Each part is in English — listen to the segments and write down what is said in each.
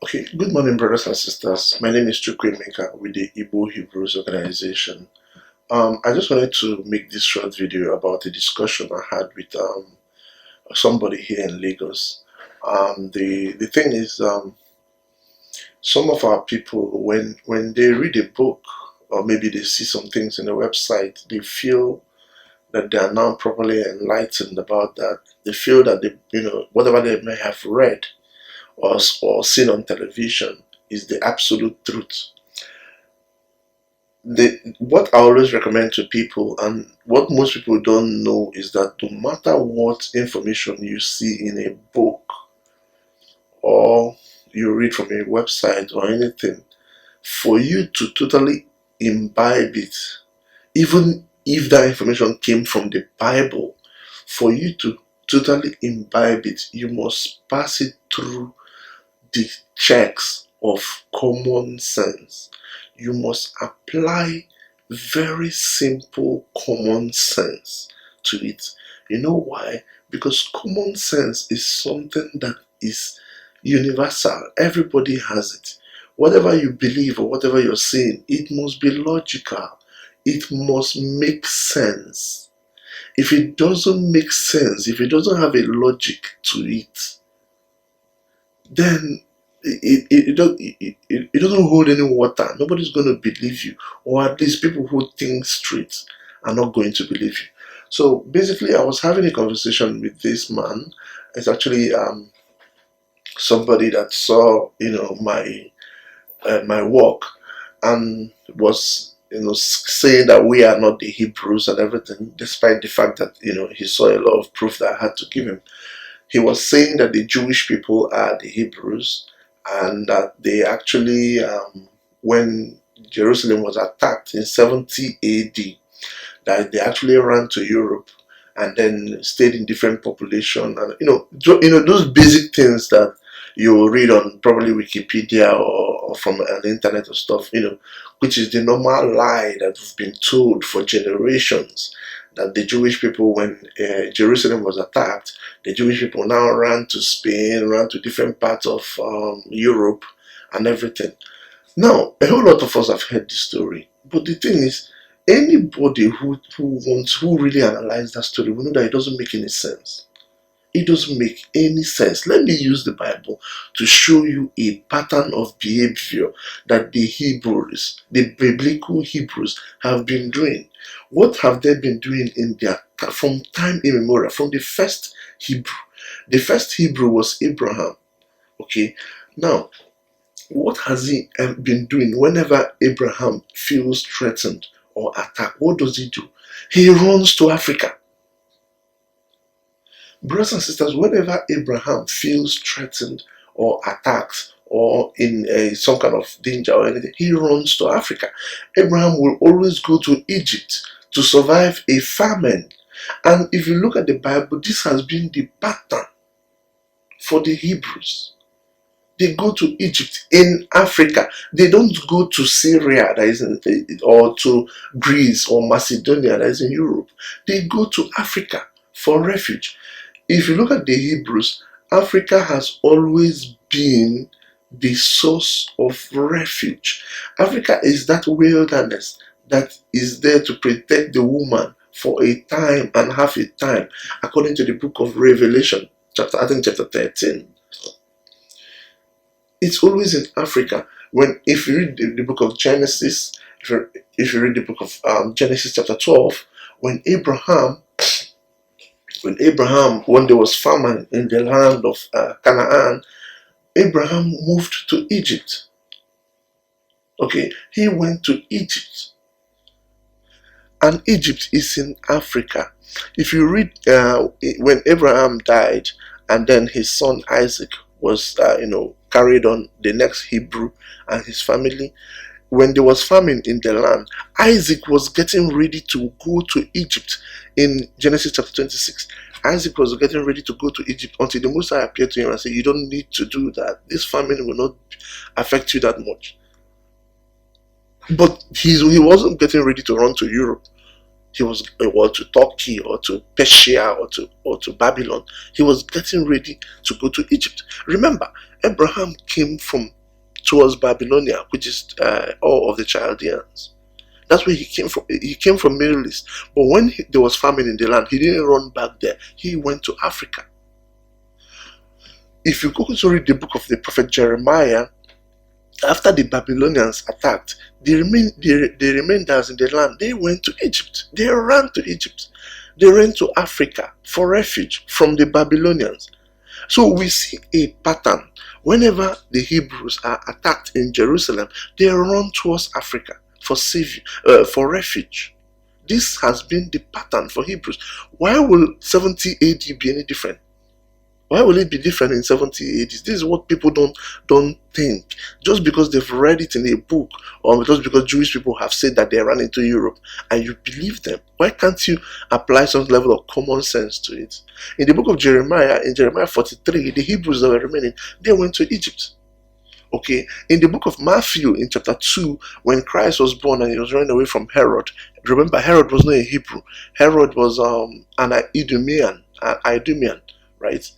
Okay, good morning, brothers and sisters. My name is Chukwemeka with the Igbo Hebrews organization. I just wanted to make this short video about a discussion I had with somebody here in Lagos. The thing is, some of our people, when they read a book or maybe they see some things in the website, they feel that they are now properly enlightened about that. They feel that whatever they may have read or seen on television is the absolute truth. What I always recommend to people, and what most people don't know, is that no matter what information you see in a book or you read from a website or anything, for you to totally imbibe it, even if that information came from the Bible, for you to totally imbibe it, you must pass it through the checks of common sense. You must apply very simple common sense to it. You know why? Because common sense is something that is universal. Everybody has it. Whatever you believe or whatever you're saying, it must be logical. It must make sense. If it doesn't make sense, if it doesn't have a logic to it, then it doesn't hold any water. Nobody's going to believe you, or at least people who think straight are not going to believe you. So basically, I was having a conversation with this man. It's actually somebody that saw my work and was saying that we are not the Hebrews and everything, despite the fact that he saw a lot of proof that I had to give him. He was saying that the Jewish people are the Hebrews, and that they actually, when Jerusalem was attacked in 70 AD, that they actually ran to Europe and then stayed in different population, and those basic things that you read on probably Wikipedia or from an internet or stuff, which is the normal lie that we've been told for generations, that the Jewish people, when Jerusalem was attacked, the Jewish people now ran to Spain, ran to different parts of Europe and everything. Now, a whole lot of us have heard this story, but the thing is, anybody who really analyze that story will know that it doesn't make any sense. It doesn't make any sense. Let me use the Bible to show you a pattern of behavior that the Hebrews, the biblical Hebrews, have been doing. What have they been doing from time immemorial, from the first Hebrew? The first Hebrew was Abraham. Okay, now what has he been doing whenever Abraham feels threatened or attacked? What does he do? He runs to Africa. Brothers and sisters, whenever Abraham feels threatened or attacked or in some kind of danger or anything, he runs to Africa. Abraham will always go to Egypt to survive a famine. And if you look at the Bible, this has been the pattern for the Hebrews. They go to Egypt in Africa. They don't go to Syria, that is or to Greece or Macedonia, that is in Europe. They go to Africa for refuge. If you look at the Hebrews, Africa has always been the source of refuge. Africa is that wilderness that is there to protect the woman for a time and half a time, according to the book of Revelation, chapter 13. It's always in Africa. If you read the book of Genesis, if you read the book of Genesis chapter 12, when there was famine in the land of Canaan, Abraham moved to Egypt. Okay, he went to Egypt, and Egypt is in Africa. If you read when Abraham died, and then his son Isaac was, carried on, the next Hebrew and his family. When there was famine in the land, Isaac was getting ready to go to Egypt. In Genesis chapter 26, Isaac was getting ready to go to Egypt until the Most High appeared to him and said, "You don't need to do that. This famine will not affect you that much." But he wasn't getting ready to run to Europe. He was or to Turkey or to Persia or to Babylon. He was getting ready to go to Egypt. Remember, Abraham came from towards Babylonia, which is all of the Chaldeans. That's where he came from. He came from Middle East. But when there was famine in the land, he didn't run back there. He went to Africa. If you go to read the book of the prophet Jeremiah, after the Babylonians attacked, the remainders in the land, they went to Egypt. They ran to Egypt. They ran to Africa for refuge from the Babylonians. So we see a pattern. Whenever the Hebrews are attacked in Jerusalem, they run towards Africa for refuge. This has been the pattern for Hebrews. Why will 70 AD be any different? Why will it be different in 70 AD? This is what people don't think. Just because they've read it in a book, or just because Jewish people have said that they ran into Europe, and you believe them, why can't you apply some level of common sense to it? In the book of Jeremiah, in Jeremiah 43, the Hebrews that were remaining, they went to Egypt. Okay, in the book of Matthew, in chapter 2, when Christ was born and he was running away from Herod, remember Herod was not a Hebrew. Herod was an Idumean, right?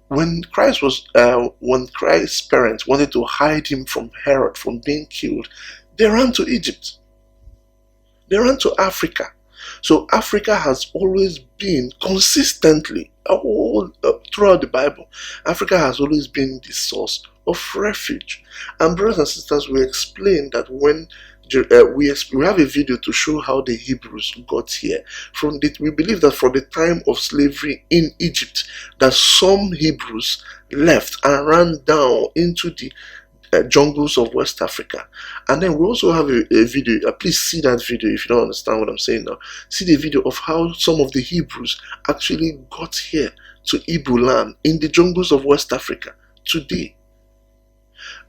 When Christ's parents wanted to hide him from Herod from being killed, they ran to Egypt. They ran to Africa. So Africa has always been consistently, throughout the Bible, Africa has always been the source of refuge. And brothers and sisters, we explain that when we have a video to show how the Hebrews got here. We believe that from the time of slavery in Egypt, that some Hebrews left and ran down into the jungles of West Africa. And then we also have a video. Please see that video if you don't understand what I'm saying now. See the video of how some of the Hebrews actually got here to Igbo land in the jungles of West Africa today.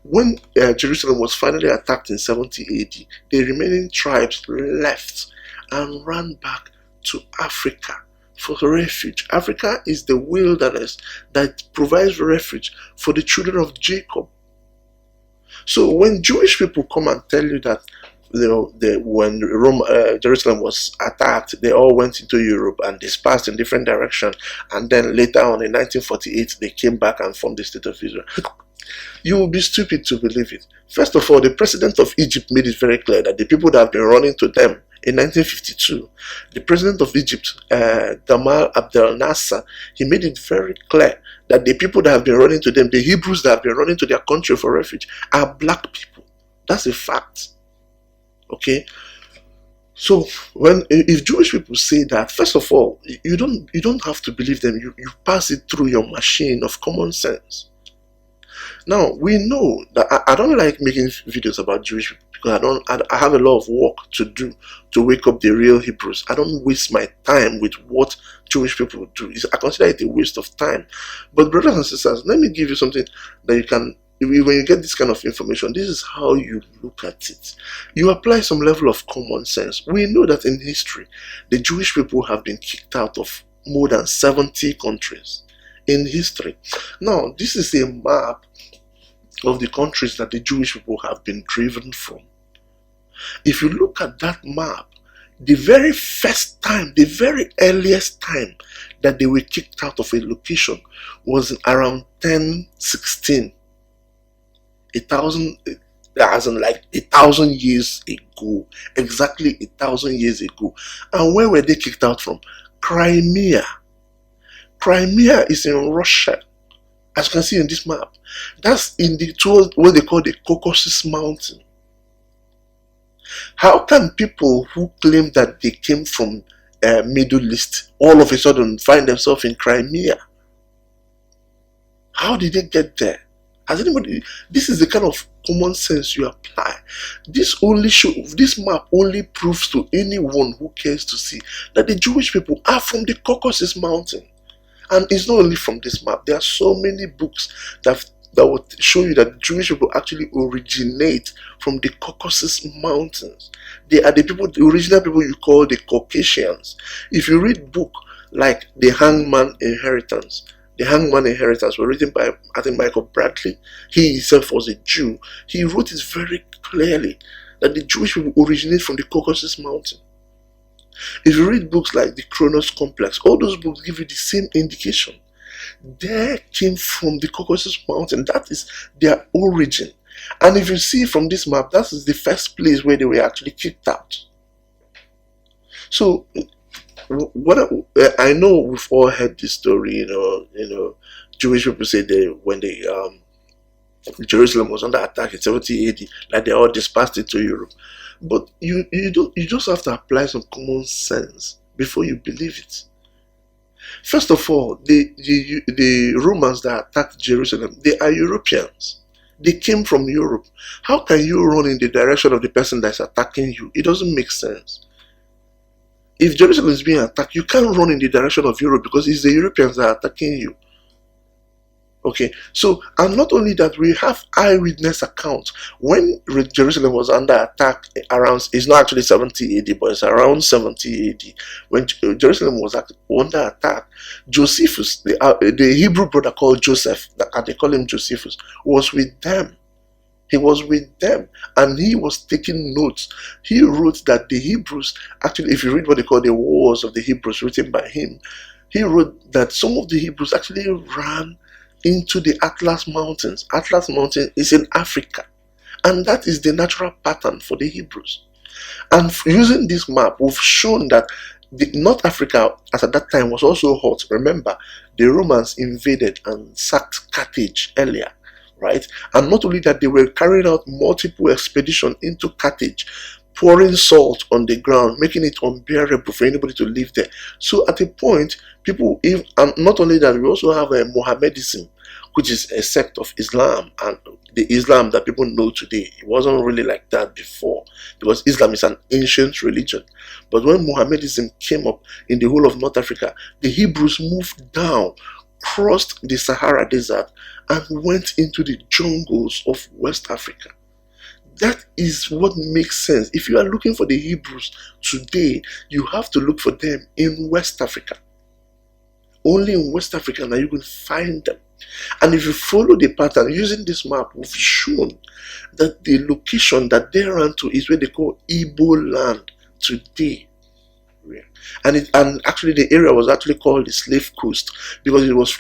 When Jerusalem was finally attacked in 70 AD, the remaining tribes left and ran back to Africa for refuge. Africa is the wilderness that provides refuge for the children of Jacob. So when Jewish people come and tell you that when Jerusalem was attacked, they all went into Europe and dispersed in different directions, and then later on in 1948 they came back and formed the state of Israel, you will be stupid to believe it. First of all, the president of Egypt made it very clear that the people that have been running to them in 1952, the president of Egypt, Gamal Abdel Nasser, he made it very clear that the people that have been running to them, the Hebrews that have been running to their country for refuge, are black people. That's a fact. Okay? So if Jewish people say that, first of all, you don't have to believe them. You pass it through your machine of common sense. Now, we know that I don't like making videos about Jewish people because I have a lot of work to do to wake up the real Hebrews. I don't waste my time with what Jewish people do. I consider it a waste of time. But brothers and sisters, let me give you something that you can, when you get this kind of information, this is how you look at it. You apply some level of common sense. We know that in history, the Jewish people have been kicked out of more than 70 countries in history. Now, this is a map of the countries that the Jewish people have been driven from. If you look at that map, the very first time, the very earliest time that they were kicked out of a location was around 1016. 1,000 years ago. Exactly 1,000 years ago. And where were they kicked out from? Crimea. Crimea is in Russia. As you can see in this map, that's in what they call the Caucasus Mountain. How can people who claim that they came from Middle East all of a sudden find themselves in Crimea? How did they get there? This is the kind of common sense you apply. This map only proves to anyone who cares to see that the Jewish people are from the Caucasus Mountain. And it's not only from this map. There are so many books that will show you that Jewish people actually originate from the Caucasus Mountains. They are the original people you call the Caucasians. If you read books like The Hangman Inheritance was written by, I think, Michael Bradley. He himself was a Jew. He wrote it very clearly that the Jewish people originate from the Caucasus Mountain. If you read books like the Kronos Complex, all those books give you the same indication. They came from the Caucasus Mountain. That is their origin. And if you see from this map, that is the first place where they were actually kicked out. So, what I know, we've all heard this story. Jewish people say when Jerusalem was under attack in 70 AD, like they all dispersed into Europe. But you just have to apply some common sense before you believe it. First of all, the Romans that attacked Jerusalem, they are Europeans. They came from Europe. How can you run in the direction of the person that's attacking you? It doesn't make sense. If Jerusalem is being attacked, you can't run in the direction of Europe because it's the Europeans that are attacking you. Okay, so, and not only that, we have eyewitness accounts. When Jerusalem was under attack around, it's not actually 70 AD, but it's around 70 AD. When Jerusalem was under attack, Josephus, the Hebrew brother called Joseph, and they call him Josephus, was with them. He was with them, and he was taking notes. He wrote that the Hebrews, actually, if you read what they call the Wars of the Hebrews written by him, he wrote that some of the Hebrews actually ran into the Atlas Mountains. Atlas Mountain is in Africa, and that is the natural pattern for the Hebrews. And using this map, we've shown that North Africa, as at that time, was also hot. Remember, the Romans invaded and sacked Carthage earlier, right? And not only that, they were carrying out multiple expeditions into Carthage, pouring salt on the ground, making it unbearable for anybody to live there. So at a point, people, and not only that, we also have a Mohammedism, which is a sect of Islam, and the Islam that people know today. It wasn't really like that before, because Islam is an ancient religion. But when Mohammedism came up in the whole of North Africa, the Hebrews moved down, crossed the Sahara Desert, and went into the jungles of West Africa. That is what makes sense. If you are looking for the Hebrews today, you have to look for them in West Africa. Only in West Africa now you will find them. And if you follow the pattern using this map, we've shown that the location that they ran to is where they call Igbo land today. And actually the area was actually called the Slave Coast, because it was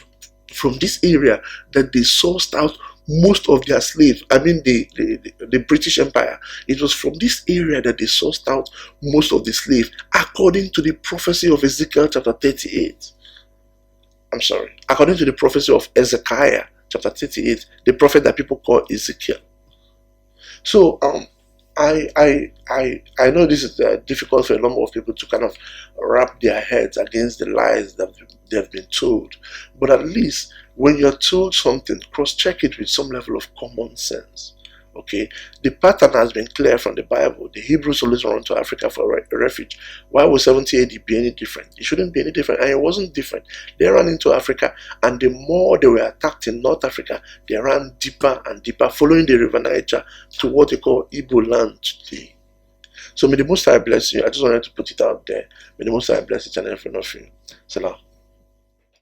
from this area that they sourced out most of their slaves. I mean the British Empire. It was from this area that they sourced out most of the slaves, according to the prophecy of Ezekiel chapter 38. According to the prophecy of Ezekiel chapter 38, the prophet that people call Ezekiel. So I know this is difficult for a number of people to kind of wrap their heads against the lies that they've been told. But at least when you're told something, cross-check it with some level of common sense. Okay, the pattern has been clear from the Bible. The Hebrews always run to Africa for a refuge. Why would 70 AD be any different? It shouldn't be any different, and it wasn't different. They ran into Africa, and the more they were attacked in North Africa, they ran deeper and deeper, following the River Niger to what they call Igbo land today. So may the Most High bless you. I just wanted to put it out there. May the Most High bless each and every one of you. Salam.